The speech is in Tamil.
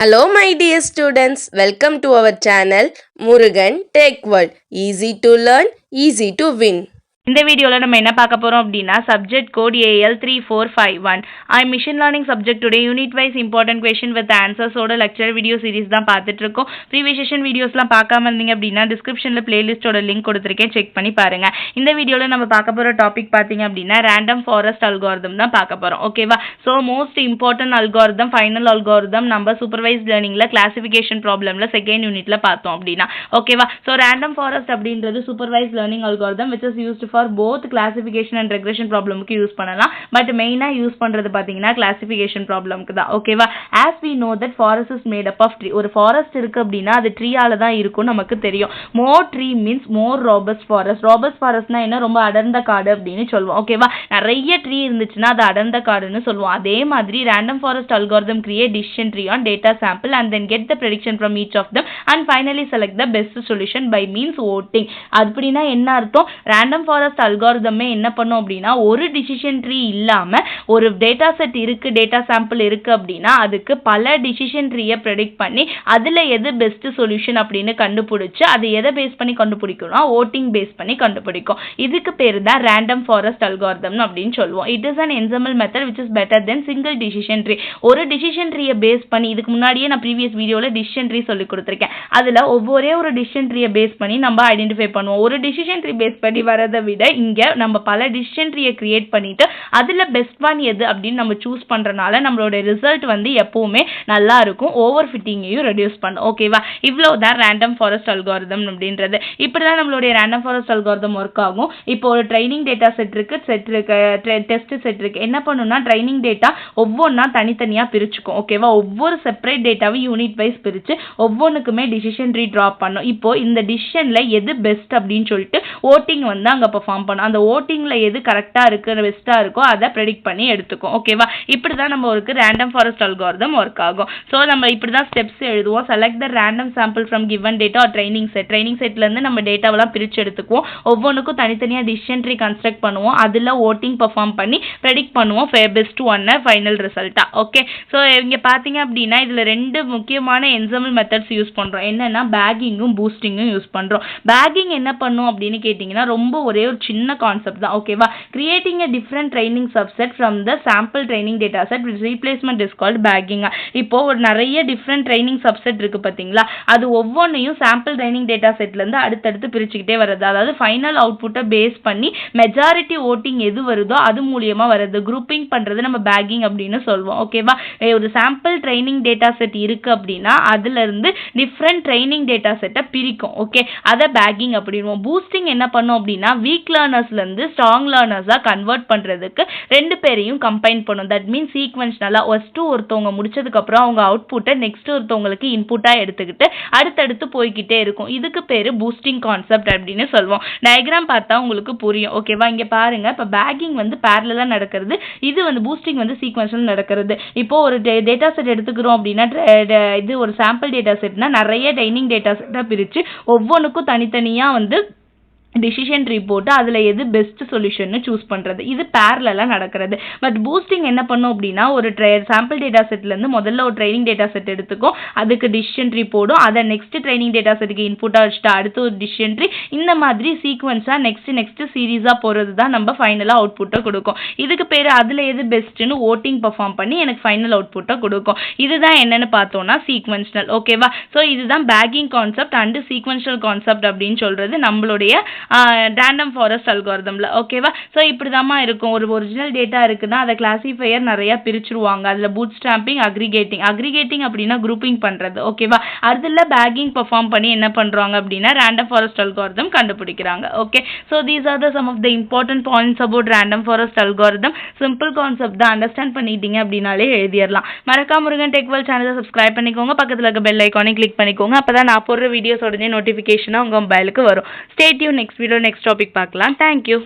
Hello my dear students, welcome to our channel Murugan Tech World. Easy to learn, easy to win. இந்த வீடியோவில் நம்ம என்ன பார்க்க போகிறோம் அப்படின்னா subject code AL3451 machine learning subject today unit wise important question with ஆன்சர்ஸோட லெக்சர் வீடியோ சீரிஸ் தான் பார்த்துட்டு இருக்கோம். ப்ரீவியஸ் செஷன் வீடியோஸ்லாம் பார்க்காம இருந்தீங்க அப்படின்னா டிஸ்கிரிப்ஷனில் பிளேலிஸ்டோட லிங்க் கொடுத்துருக்கேன், செக் பண்ணி பாருங்க. இந்த வீடியோவில் நம்ம பார்க்க போகிற டாபிக் பார்த்தீங்க அப்படின்னா ரேண்டம் ஃபாரஸ்ட் அல்காரிதம் தான் பார்க்க போகிறோம். ஓகேவா? So most important algorithm, final algorithm நம்ம சூப்பர்வைஸ் லேர்னிங்கில் கிளாசிஃபிகேஷன் ப்ராப்ளமில் செகண்ட் யூனிட்ல பார்த்தோம் அப்படின்னா. ஓகேவா? ஸோ ரேண்டம் ஃபாரஸ்ட் அப்படின்றது supervise learning algorithm which is used for both classification and regression problemக்கு யூஸ் பண்ணலாம். பட் மெயினா யூஸ் பண்றது பாத்தீங்கன்னா கிளாசிஃபிகேஷன் ப்ராப்ளம்க்கு தான். ஓகேவா? as we know that forest is made up of tree. ஒரு ஃபாரஸ்ட் இருக்கு அப்படின்னா அது ட்ரீயால தான் இருக்கும் நமக்கு தெரியும். more tree means more robust forest. robust forestனா என்ன? ரொம்ப அடர்ந்த காடு அப்படின்னு சொல்லுவோம். ஓகேவா? நிறைய ட்ரீ இருந்துச்சுன்னா அது அடர்ந்த காடுன்னு சொல்லுவோம். அதே மாதிரி random forest algorithm create decision tree on data sample and then get the prediction from each of them and finally select the best solution by means voting. அப்படின்னா என்ன அர்த்தம்? random forest அல்காரிதமே என்ன பண்ணும் அப்படின்னா ஒரு டிசிஷன் ட்ரீ இல்லாம ஒரு டேட்டா செட் இருக்கு, டேட்டா சாம்பிள் இருக்கு அப்படின்னா அதுக்கு பல டிசிஷன் ட்ரீயை ப்ரெடிக்ட் பண்ணி அதுல எது பெஸ்ட் சொல்யூஷன் அப்படின்னு கண்டுபிடிச்சு அது எதை பேஸ் பண்ணி கண்டுபிடிக்கணும்னா ஓட்டிங் பேஸ் பண்ணி கண்டுபிடிக்கும். இதுக்கு பேர் தான் ரேண்டம் ஃபாரஸ்ட் அல்காரிதம் அப்படின்னு சொல்லுவோம். It is an ensemble method which is better than single decision tree. ஒரு டிசிஷன் ட்ரீயை பேஸ் பண்ணி இதுக்கு முன்னாடியே நான் ப்ரீவியஸ் வீடியோல டிசிஷன் ட்ரீ சொல்லி கொடுத்துருக்கேன். அதுல ஒவ்வொரு ஒரு டிசிஷன் ட்ரீயை பேஸ் பண்ணி நம்ம ஐடென்டிஃபை பண்ணுவோம். ஒரு டிசிஷன் ட்ரீ பேஸ் பண்ணி வரதை விட இங்க நம்ம பல டிசிஷன் ட்ரீயை கிரியேட் பண்ணிட்டு அதுல பெஸ்ட் ஒன் எது அப்படின்னு நம்ம சூஸ் பண்றனால நம்மளோட ரிசல்ட் வந்து எப்பவுமே நல்லா இருக்கும். ஓவர் ஃபிட்டிங்கையும் ரெடியூஸ் பண்ணும். ஓகேவா? இவ்வளவுதான் ரேண்டம் ஃபாரஸ்ட் அல்காரிதம் அப்படின்றது. இப்படிதான் நம்மளுடைய ரேண்டம் ஃபாரஸ்ட் அல்காரிதம் ஒர்க் ஆகும். இப்போ ஒரு ட்ரைனிங் டேட்டா செட் இருக்கு, டெஸ்ட் செட் இருக்கு. என்ன பண்ணும்னா ட்ரைனிங் டேட்டா ஒவ்வொன்றா தனித்தனியா பிரிச்சுக்கும். ஓகேவா? ஒவ்வொரு செப்பரேட் டேட்டாவை யூனிட் வைஸ் பிரிச்சு ஒவ்வொன்றுக்குமே டிசிஷன் ட்ரீ டிராப் பண்ணும். இப்போ இந்த டிசிஷன்ல எது பெஸ்ட் அப்படின்னு சொல்லிட்டு ஓட்டிங் வந்து அங்க பெர்ஃபார்ம் பண்ணும். அந்த ஓட்டிங்ல எது கரெக்டா இருக்கு, பெஸ்டா இருக்கோ அதை ப்ரெடிக்ட் பண்ணி எடுத்துக்கும். ஓகேவா? இப்படிதான் நம்ம ஒரு ரேண்டம் ஃபாரஸ்ட் அல்காரிதம் ஒர்க் ஆகும். ஸோ நம்ம இப்படிதான் ஸ்டெப்ஸ் எழுதுவோம். Select the random sample from given data training set. Training செட்ல இருந்து நம்ம டேட்டாவெல்லாம் பிரிச்சு எடுத்துக்குவோம். ஒவ்வொன்றுக்கும் தனித்தனியா டிசிஷன் ட்ரீ கன்ஸ்ட்ரக்ட் பண்ணுவோம். அதுல ஓட்டிங் பெர்ஃபார்ம் பண்ணி ப்ரெடிக்ட் பண்ணுவோம் பெஸ்ட் ஒன்ன ஃபைனல் ரிசல்ட்டா. ஓகே, ஸோ இங்க பாத்தீங்க அப்படின்னா இதுல ரெண்டு முக்கியமான என்சம்பிள் மெத்தட்ஸ் யூஸ் பண்றோம். என்னன்னா பேக்கிங்கும் பூஸ்டிங்கும் யூஸ் பண்றோம். பேக்கிங் என்ன பண்ணும் அப்படின்னு கேட்டீங்கன்னா ரொம்ப ஒரே ஒரு சின்ன கான்செப்ட் தான். ஓகேவா? creating a different training subset from the sample training data set with replacement is called bagging. இப்போ ஒரு நிறைய different training subset இருக்கு பாத்தீங்களா, அது ஒவ்வொன்றையும் sample training data setல இருந்து அடுத்தடுத்து பிரிச்சுக்கிட்டே வருது. அதாவது ஃபைனல் அவுட்புட்டை பேஸ் பண்ணி மெஜாரிட்டி ஓட்டிங் எது வருதோ அது மூலியமா வருது. குரூப்பிங் பண்றது நம்ம பேக்கிங் அப்படின்னு சொல்லுவோம். ஓகேவா? ஒரு சாம்பிள் ட்ரைனிங் டேட்டா செட் இருக்கு அப்படின்னா அதுல இருந்து டிஃப்ரெண்ட் ட்ரைனிங் டேட்டா செட்டை பிரிக்கும். ஓகே, அதை பேக்கிங் அப்படின்வோம். பூஸ்டிங் என்ன பண்ணும் அப்படின்னா வீக் லேர்னர்ஸ்ல இருந்து ஸ்ட்ராங் லேர்னர்ஸா கன்வெர்ட் பண்றதுக்கு ரெண்டு பேரையும் கம்பைன் பண்ணும். தட் மீன்ஸ் சீக்வென்ஷனலா ஃபர்ஸ்ட் ஒருத்தவங்க முடிச்சதுக்கு அப்புறம் அவங்க அவுட்புட்டை நெக்ஸ்ட் ஒருத்தவங்களுக்கு இன்புட்டா எடுத்துக்கிட்டு அடுத்தடுத்து போய்கிட்டே இருக்கும். இதுக்கு பேரு பூஸ்டிங் கான்செப்ட் அப்படின்னு சொல்லுவோம். டயக்ராம் பார்த்தா உங்களுக்கு புரியும். ஓகேவா? இங்க பாருங்க, இப்ப பேக்கிங் வந்து பேரலலா நடக்கிறது, இது வந்து பூஸ்டிங் வந்து சீக்வென்ஷனல் நடக்கிறது. இப்போ ஒரு டேட்டா செட் எடுத்துக்கிறோம் அப்படின்னா இது ஒரு சாம்பிள் டேட்டா செட்னா நிறைய ட்ரைனிங் டேட்டா செட்டா பிரிச்சு ஒவ்வொன்றுக்கும் தனித்தனியா வந்து டிசிஷன் ட்ரீ போட்டு அதுல எது பெஸ்ட் சொல்யூஷன் சூஸ் பண்றது. இது பேரலலா நடக்கிறது. பட் பூஸ்டிங் என்ன பண்ணும் அப்படின்னா ஒரு சாம்பிள் டேட்டா செட்ல இருந்து முதல்ல ஒரு ட்ரைனிங் டேட்டா செட் எடுத்துக்கும், அதுக்கு டிசிஷன் ட்ரீ போடும், அதை நெக்ஸ்ட் ட்ரைனிங் டேட்டா செட்டுக்கு இன்புட்டா வச்சுட்டு அடுத்து ஒரு டிசிஷன் ட்ரீ, இந்த மாதிரி சீக்வன்ஸா நெக்ஸ்ட் சீரீஸா போறது தான் நம்ம ஃபைனலா அவுட்புட்டை கொடுக்கும். இதுக்கு பேரு அதுல எது பெஸ்ட்னு ஓட்டிங் பெர்ஃபார்ம் பண்ணி எனக்கு ஃபைனல் அவுட்புட்டை கொடுக்கும். இதுதான் என்னன்னு பார்த்தோம்னா சீக்வென்ஷனல். ஓகேவா? ஸோ இதுதான் பேக்கிங் கான்செப்ட் அண்ட் சீக்வென்ஷனல் கான்செப்ட் அப்படின்னு சொல்றது நம்மளுடைய ரேண்டம் ஃபாரஸ்ட் அல்காரிதம்ல. ஓகேவா? ஸோ இப்படிதாம்மா இருக்கும். ஒரு ஒரிஜினல் டேட்டா இருக்குன்னா அதை கிளாசிஃபையர் நிறைய பிரிச்சுருவாங்க. அதுல பூட் ஸ்டாம்பிங், அக்ரிகேட்டிங் அப்படின்னா குரூப்பிங் பண்றது. ஓகேவா? அதுல பேக்கிங் பெர்ஃபார்ம் பண்ணி என்ன பண்றாங்க அப்படின்னா ரேண்டம் ஃபாரஸ்ட் அல்காரிதம் கண்டுபிடிக்கிறாங்க. Okay, so these are the some of the important points about random forest algorithm. Simple concept தான், அண்டர்ஸ்டாண்ட் பண்ணிட்டீங்க அப்படின்னாலே எழுதிடலாம். மறக்காம முருகன் டெக் வேர்ல்ட் சேனலை சப்ஸ்கிரைப் பண்ணிக்கோங்க, பக்கத்துல இருக்க பெல் ஐக்கானை கிளிக் பண்ணிக்கோங்க. அப்பதான் நான் போடுற வீடியோஸ் உடனே நோட்டிபிகேஷனா உங்க மொபைலுக்கு வரும். Stay tune. Next video next topic பார்க்கலாம். தேங்க்யூ.